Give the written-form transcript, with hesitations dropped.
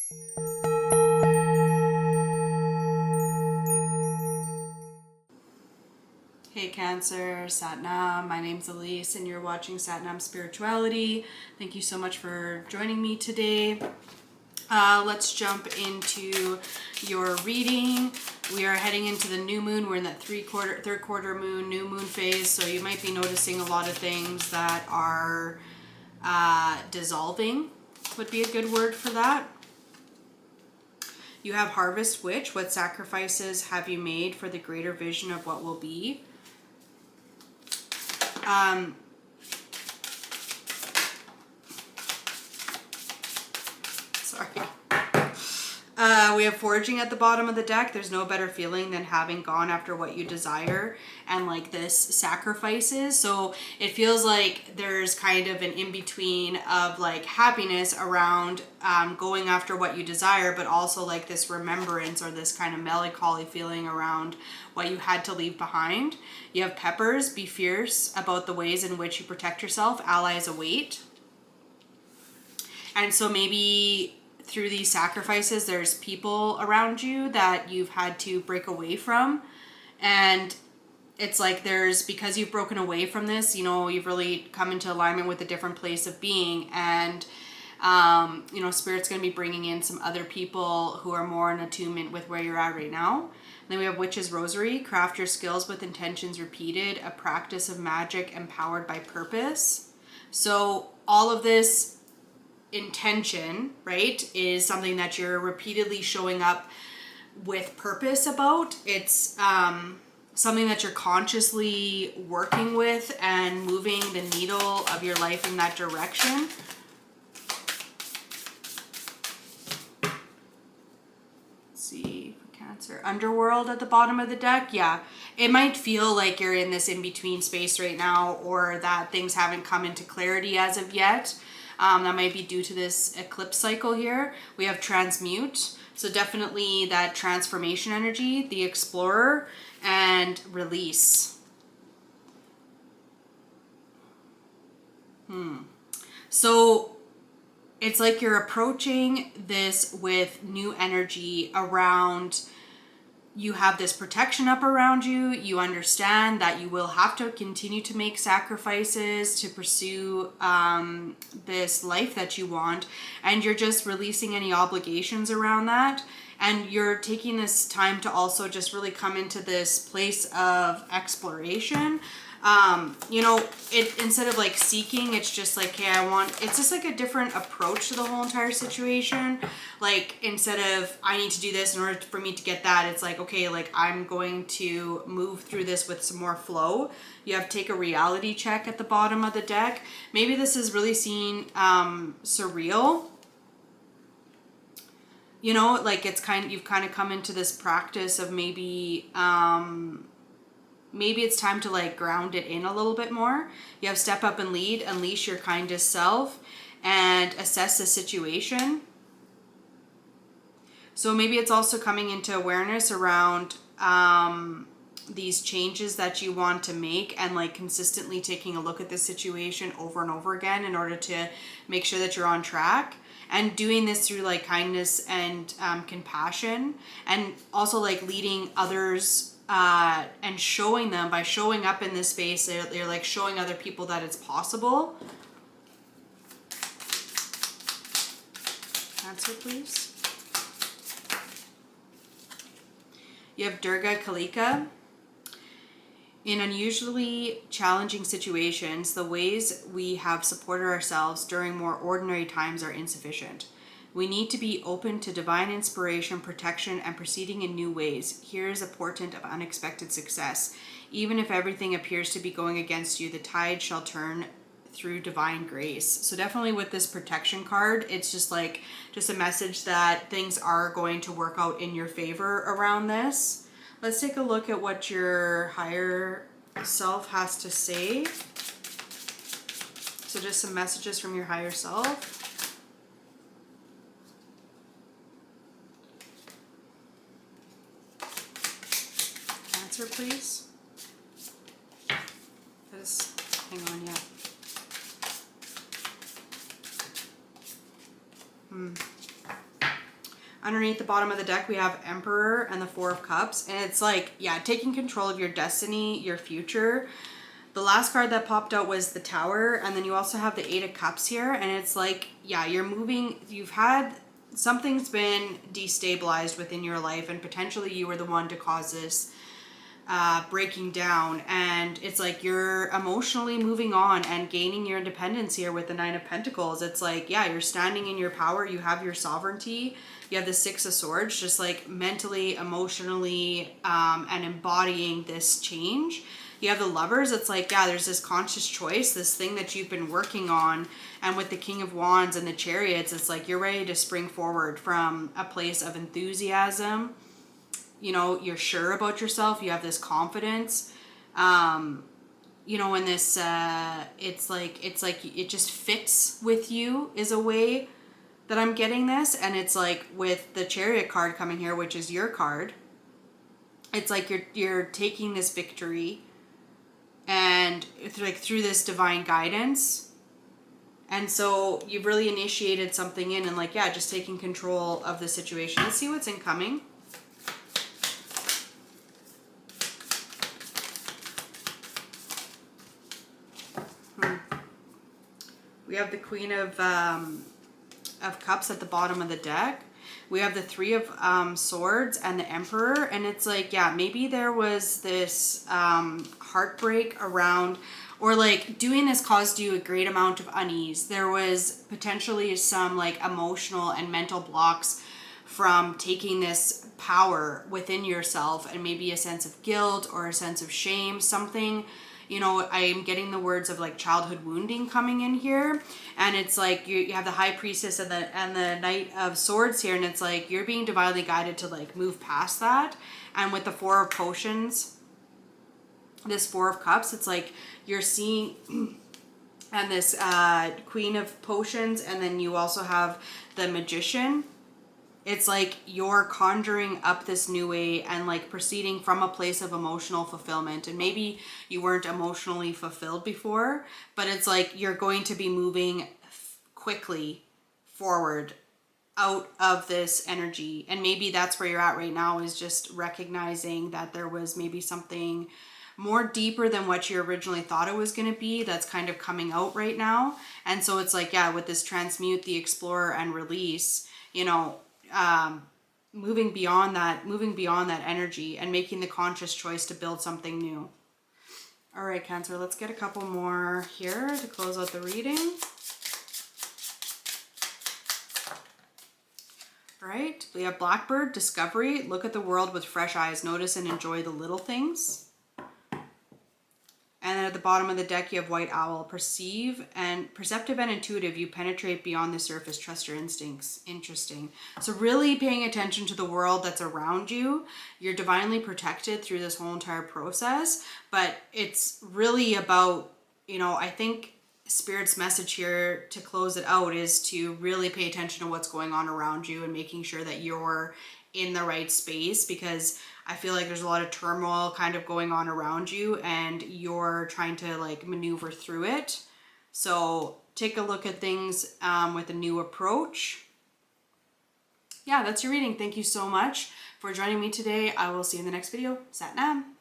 Hey Cancer, Satnam. My name's Elise and you're watching Satnam Spirituality. Thank you so much for joining me today. Let's jump into your reading. We are heading into the new moon. We're in that third quarter moon, new moon phase. So you might be noticing a lot of things that are dissolving, would be a good word for that. You have Harvest Witch. What sacrifices have you made for the greater vision of what will be? Sorry. We have Foraging at the bottom of the deck. There's no better feeling than having gone after what you desire, and like this sacrifices. So it feels like there's kind of an in-between of like happiness around going after what you desire, but also like this remembrance or this kind of melancholy feeling around what you had to leave behind. You have Peppers. Be fierce about the ways in which you protect yourself. Allies await. And so maybe through these sacrifices, there's people around you that you've had to break away from. And it's like because you've broken away from this, you know, you've really come into alignment with a different place of being. And, you know, Spirit's going to be bringing in some other people who are more in attunement with where you're at right now. And then we have Witch's Rosary. Craft your skills with intentions repeated. A practice of magic empowered by purpose. So all of this intention, right, is something that you're repeatedly showing up with purpose about. It's something that you're consciously working with and moving the needle of your life in that direction. Let's see, for Cancer. Underworld at the bottom of the deck. Yeah, it might feel like you're in this in-between space right now, or that things haven't come into clarity as of yet. That might be due to this eclipse cycle here. We have Transmute. So definitely that transformation energy, the Explorer, and Release. So it's like you're approaching this with new energy around. You have this protection up around you. You understand that you will have to continue to make sacrifices to pursue this life that you want. And you're just releasing any obligations around that. And you're taking this time to also just really come into this place of exploration. You know, instead of like seeking, it's just like, hey, it's just like a different approach to the whole entire situation. Like, instead of, I need to do this in order for me to get that, it's like, okay, like I'm going to move through this with some more flow. You have Take a Reality Check at the bottom of the deck. Maybe this is really seen surreal. You know, like you've kind of come into this practice of maybe it's time to like ground it in a little bit more. You have Step Up and Lead, Unleash your kindest self, and assess the situation. So maybe it's also coming into awareness around these changes that you want to make, and like consistently taking a look at this situation over and over again in order to make sure that you're on track. And doing this through like kindness and compassion, and also like leading others and showing them, by showing up in this space, they're like showing other people that it's possible. Answer, please. You have Durga Kalika. In unusually challenging situations, the ways we have supported ourselves during more ordinary times are insufficient. We need to be open to divine inspiration, protection, and proceeding in new ways. Here is a portent of unexpected success. Even if everything appears to be going against you, the tide shall turn through divine grace. So definitely with this protection card, it's just a message that things are going to work out in your favor around this. Let's take a look at what your higher self has to say. So just some messages from your higher self. Answer, please. Hang on, yeah. Underneath the bottom of the deck, we have Emperor and the Four of Cups. And it's like, yeah, taking control of your destiny, your future. The last card that popped out was the Tower. And then you also have the Eight of Cups here. And it's like, yeah, you're moving. Something's been destabilized within your life. And potentially you were the one to cause this breaking down, and it's like you're emotionally moving on and gaining your independence here with the Nine of Pentacles. It's like, yeah, you're standing in your power, you have your sovereignty, you have the Six of Swords, just like mentally, emotionally, and embodying this change. You have the Lovers. It's like, yeah, there's this conscious choice, this thing that you've been working on. And with the King of Wands and the Chariots, it's like you're ready to spring forward from a place of enthusiasm. You know, you're sure about yourself, you have this confidence, you know, in this it's like it just fits with you, is a way that I'm getting this. And it's like with the Chariot card coming here, which is your card, it's like you're taking this victory and it's like through this divine guidance. And so you've really initiated something in, and like, yeah, just taking control of the situation. Let's see what's incoming. We have the Queen of Cups at the bottom of the deck. We have the Three of Swords and the Emperor. And it's like, yeah, maybe there was this heartbreak around, or like doing this caused you a great amount of unease. There was potentially some like emotional and mental blocks from taking this power within yourself, and maybe a sense of guilt or a sense of shame, something. You know, I'm getting the words of like childhood wounding coming in here. And it's like you have the High Priestess and the Knight of Swords here. And it's like you're being divinely guided to like move past that. And with the Four of Potions, this Four of Cups, it's like you're seeing, and this Queen of Potions. And then you also have the Magician. It's like you're conjuring up this new way and like proceeding from a place of emotional fulfillment. And maybe you weren't emotionally fulfilled before, but it's like you're going to be moving quickly forward out of this energy. And maybe that's where you're at right now, is just recognizing that there was maybe something more deeper than what you originally thought it was going to be that's kind of coming out right now. And so it's like, yeah, with this transmute, the Explorer, and release, you know, moving beyond that energy and making the conscious choice to build something new. All right, Cancer, let's get a couple more here to close out the reading. All right, we have Blackbird, discovery, look at the world with fresh eyes, notice and enjoy the little things. And then at the bottom of the deck, you have White Owl, perceptive and intuitive. You penetrate beyond the surface. Trust your instincts. Interesting. So really paying attention to the world that's around you. You're divinely protected through this whole entire process. But it's really about, you know, I think Spirit's message here to close it out is to really pay attention to what's going on around you and making sure that you're in the right space, because I feel like there's a lot of turmoil kind of going on around you and you're trying to like maneuver through it. So take a look at things with a new approach. Yeah, that's your reading. Thank you so much for joining me today. I will see you in the next video. Sat Nam.